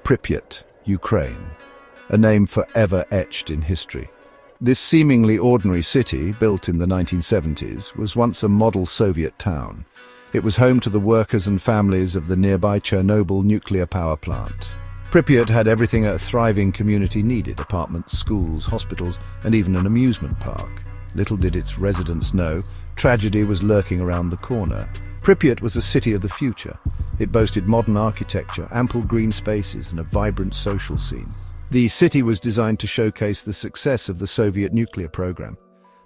Pripyat, Ukraine, a name forever etched in history. This seemingly ordinary city, built in the 1970s, was once a model Soviet town. It was home to the workers and families of the nearby Chernobyl nuclear power plant. Pripyat had everything a thriving community needed: apartments, schools, hospitals, and even an amusement park. Little did its residents know, tragedy was lurking around the corner. Pripyat was a city of the future. It boasted modern architecture, ample green spaces, and a vibrant social scene. The city was designed to showcase the success of the Soviet nuclear program.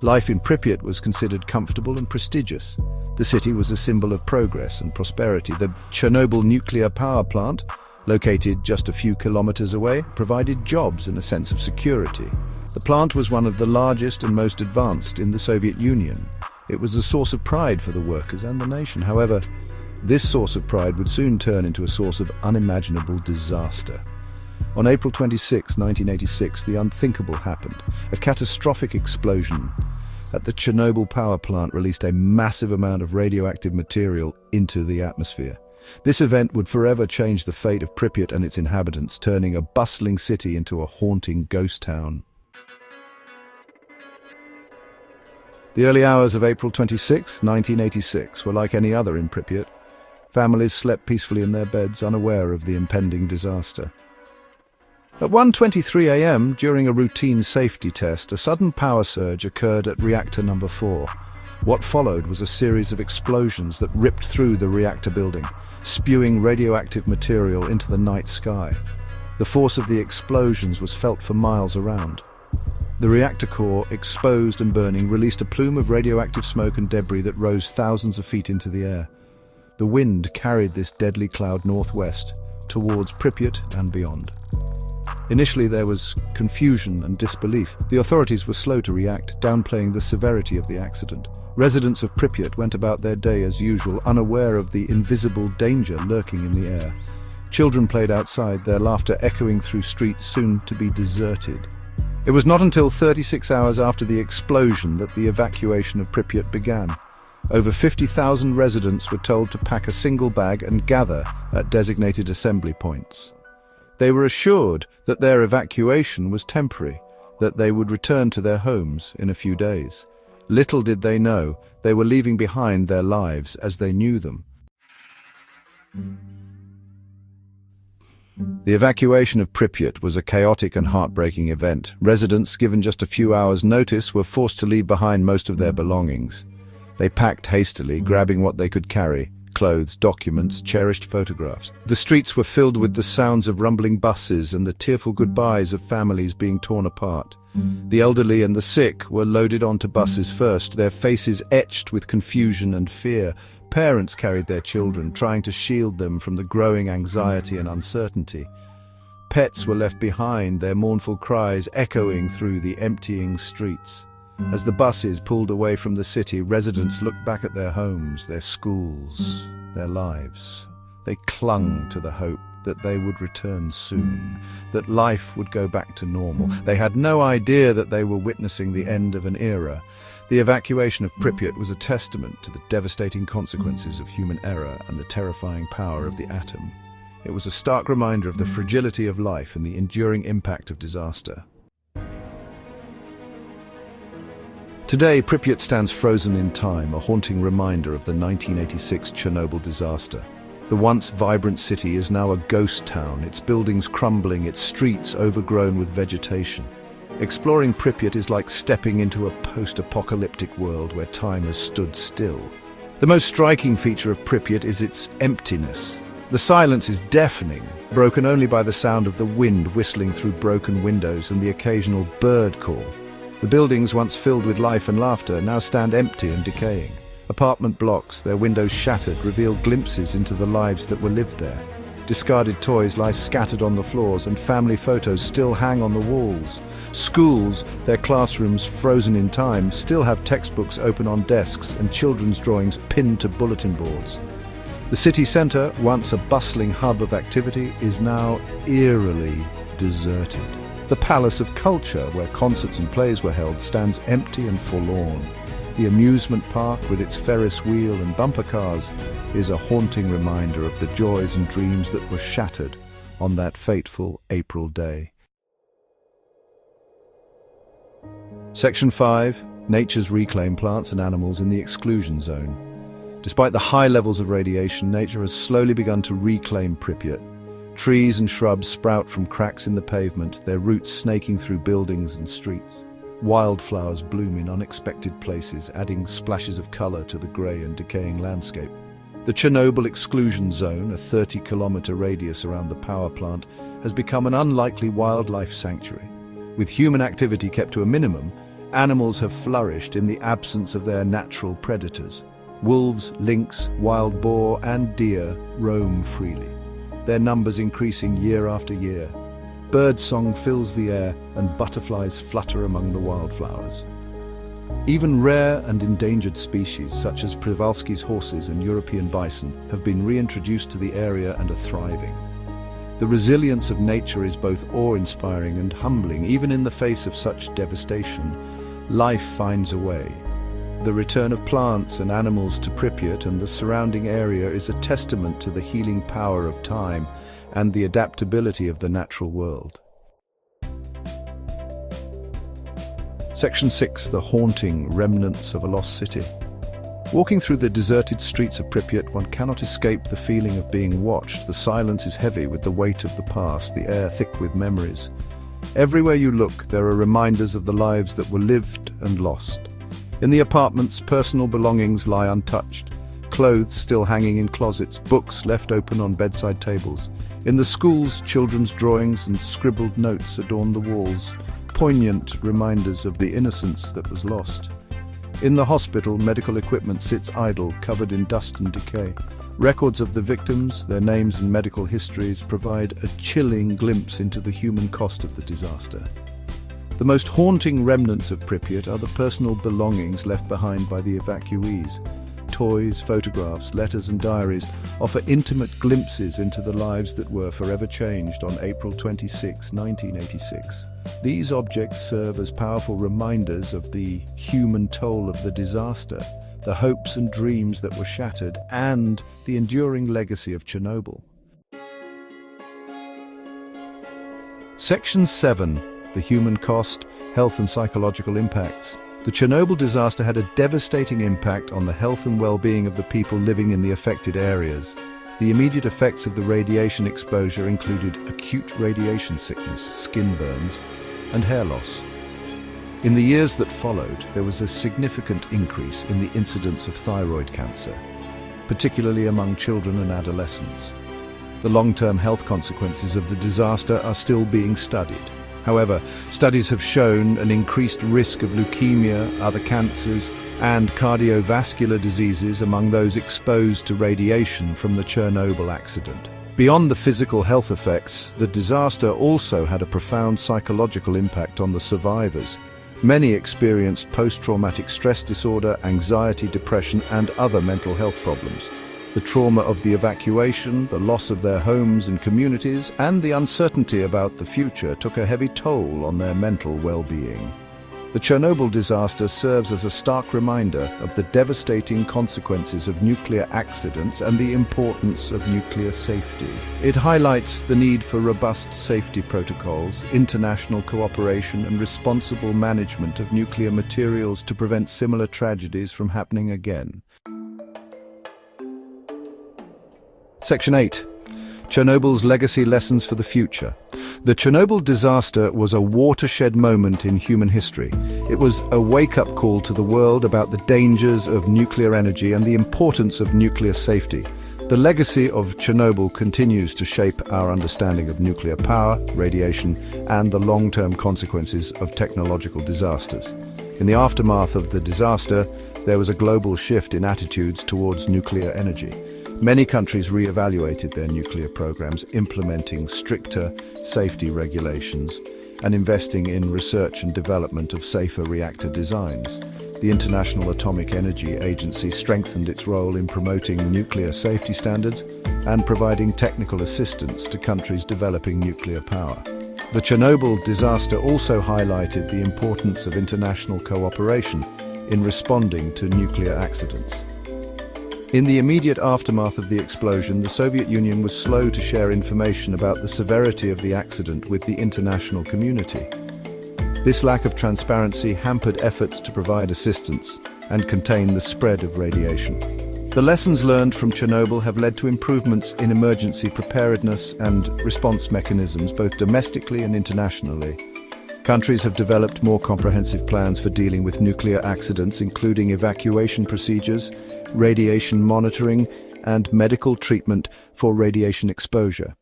Life in Pripyat was considered comfortable and prestigious. The city was a symbol of progress and prosperity. The Chernobyl nuclear power plant, located just a few kilometers away, provided jobs and a sense of security. The plant was one of the largest and most advanced in the Soviet Union. It was a source of pride for the workers and the nation. However, this source of pride would soon turn into a source of unimaginable disaster. On April 26, 1986, the unthinkable happened. A catastrophic explosion at the Chernobyl power plant released a massive amount of radioactive material into the atmosphere. This event would forever change the fate of Pripyat and its inhabitants, turning a bustling city into a haunting ghost town. The early hours of April 26, 1986 were like any other in Pripyat. Families slept peacefully in their beds, unaware of the impending disaster. At 1:23 a.m., during a routine safety test, a sudden power surge occurred at reactor number 4. What followed was a series of explosions that ripped through the reactor building, spewing radioactive material into the night sky. The force of the explosions was felt for miles around. The reactor core, exposed and burning, released a plume of radioactive smoke and debris that rose thousands of feet into the air. The wind carried this deadly cloud northwest, towards Pripyat and beyond. Initially, there was confusion and disbelief. The authorities were slow to react, downplaying the severity of the accident. Residents of Pripyat went about their day as usual, unaware of the invisible danger lurking in the air. Children played outside, their laughter echoing through streets soon to be deserted. It was not until 36 hours after the explosion that the evacuation of Pripyat began. Over 50,000 residents were told to pack a single bag and gather at designated assembly points. They were assured that their evacuation was temporary, that they would return to their homes in a few days. Little did they know, they were leaving behind their lives as they knew them. The evacuation of Pripyat was a chaotic and heartbreaking event. Residents, given just a few hours' notice, were forced to leave behind most of their belongings. They packed hastily, grabbing what they could carry: clothes, documents, cherished photographs. The streets were filled with the sounds of rumbling buses and the tearful goodbyes of families being torn apart. The elderly and the sick were loaded onto buses first, their faces etched with confusion and fear. Parents carried their children, trying to shield them from the growing anxiety and uncertainty. Pets were left behind, their mournful cries echoing through the emptying streets. As the buses pulled away from the city, residents looked back at their homes, their schools, their lives. They clung to the hope that they would return soon, that life would go back to normal. They had no idea that they were witnessing the end of an era. The evacuation of Pripyat was a testament to the devastating consequences of human error and the terrifying power of the atom. It was a stark reminder of the fragility of life and the enduring impact of disaster. Today, Pripyat stands frozen in time, a haunting reminder of the 1986 Chernobyl disaster. The once vibrant city is now a ghost town, its buildings crumbling, its streets overgrown with vegetation. Exploring Pripyat is like stepping into a post-apocalyptic world where time has stood still. The most striking feature of Pripyat is its emptiness. The silence is deafening, broken only by the sound of the wind whistling through broken windows and the occasional bird call. The buildings, once filled with life and laughter, now stand empty and decaying. Apartment blocks, their windows shattered, reveal glimpses into the lives that were lived there. Discarded toys lie scattered on the floors, and family photos still hang on the walls. Schools, their classrooms frozen in time, still have textbooks open on desks and children's drawings pinned to bulletin boards. The city centre, once a bustling hub of activity, is now eerily deserted. The Palace of Culture, where concerts and plays were held, stands empty and forlorn. The amusement park, with its Ferris wheel and bumper cars, is a haunting reminder of the joys and dreams that were shattered on that fateful April day. Section 5. Nature's reclaimed plants and animals in the exclusion zone. Despite the high levels of radiation, nature has slowly begun to reclaim Pripyat. Trees and shrubs sprout from cracks in the pavement, their roots snaking through buildings and streets. Wildflowers bloom in unexpected places, adding splashes of color to the grey and decaying landscape. The Chernobyl exclusion zone, a 30-kilometer radius around the power plant, has become an unlikely wildlife sanctuary. With human activity kept to a minimum, animals have flourished in the absence of their natural predators. Wolves, lynx, wild boar and deer roam freely, their numbers increasing year after year. Birdsong fills the air and butterflies flutter among the wildflowers. Even rare and endangered species such as Przewalski's horses and European bison have been reintroduced to the area and are thriving. The resilience of nature is both awe-inspiring and humbling. Even in the face of such devastation, life finds a way. The return of plants and animals to Pripyat and the surrounding area is a testament to the healing power of time and the adaptability of the natural world. Section 6. The haunting remnants of a lost city. Walking through the deserted streets of Pripyat, one cannot escape the feeling of being watched. The silence is heavy with the weight of the past, the air thick with memories. Everywhere you look, there are reminders of the lives that were lived and lost. In the apartments, personal belongings lie untouched, clothes still hanging in closets, books left open on bedside tables. In the schools, children's drawings and scribbled notes adorn the walls, poignant reminders of the innocence that was lost. In the hospital, medical equipment sits idle, covered in dust and decay. Records of the victims, their names and medical histories provide a chilling glimpse into the human cost of the disaster. The most haunting remnants of Pripyat are the personal belongings left behind by the evacuees. Toys, photographs, letters and diaries offer intimate glimpses into the lives that were forever changed on April 26, 1986. These objects serve as powerful reminders of the human toll of the disaster, the hopes and dreams that were shattered, and the enduring legacy of Chernobyl. Section 7. The human cost, health and psychological impacts. The Chernobyl disaster had a devastating impact on the health and well-being of the people living in the affected areas. The immediate effects of the radiation exposure included acute radiation sickness, skin burns, and hair loss. In the years that followed, there was a significant increase in the incidence of thyroid cancer, particularly among children and adolescents. The long-term health consequences of the disaster are still being studied. However, studies have shown an increased risk of leukemia, other cancers, and cardiovascular diseases among those exposed to radiation from the Chernobyl accident. Beyond the physical health effects, the disaster also had a profound psychological impact on the survivors. Many experienced post-traumatic stress disorder, anxiety, depression, and other mental health problems. The trauma of the evacuation, the loss of their homes and communities, and the uncertainty about the future took a heavy toll on their mental well-being. The Chernobyl disaster serves as a stark reminder of the devastating consequences of nuclear accidents and the importance of nuclear safety. It highlights the need for robust safety protocols, international cooperation, and responsible management of nuclear materials to prevent similar tragedies from happening again. Section 8. Chernobyl's legacy lessons for the future. The Chernobyl disaster was a watershed moment in human history. It was a wake-up call to the world about the dangers of nuclear energy and the importance of nuclear safety. The legacy of Chernobyl continues to shape our understanding of nuclear power, radiation, and the long-term consequences of technological disasters. In the aftermath of the disaster, there was a global shift in attitudes towards nuclear energy. Many countries re-evaluated their nuclear programs, implementing stricter safety regulations and investing in research and development of safer reactor designs. The International Atomic Energy Agency strengthened its role in promoting nuclear safety standards and providing technical assistance to countries developing nuclear power. The Chernobyl disaster also highlighted the importance of international cooperation in responding to nuclear accidents. In the immediate aftermath of the explosion, the Soviet Union was slow to share information about the severity of the accident with the international community. This lack of transparency hampered efforts to provide assistance and contain the spread of radiation. The lessons learned from Chernobyl have led to improvements in emergency preparedness and response mechanisms, both domestically and internationally. Countries have developed more comprehensive plans for dealing with nuclear accidents, including evacuation procedures, radiation monitoring, and medical treatment for radiation exposure.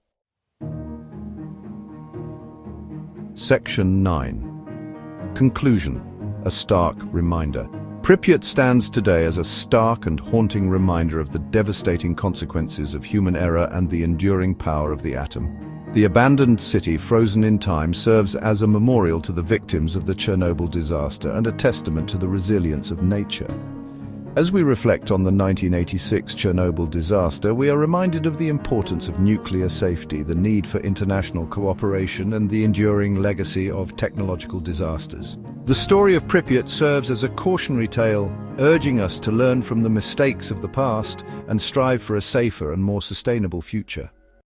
Section 9. Conclusion. A stark reminder. Pripyat stands today as a stark and haunting reminder of the devastating consequences of human error and the enduring power of the atom. The abandoned city, frozen in time, serves as a memorial to the victims of the Chernobyl disaster and a testament to the resilience of nature. As we reflect on the 1986 Chernobyl disaster, we are reminded of the importance of nuclear safety, the need for international cooperation, and the enduring legacy of technological disasters. The story of Pripyat serves as a cautionary tale, urging us to learn from the mistakes of the past and strive for a safer and more sustainable future.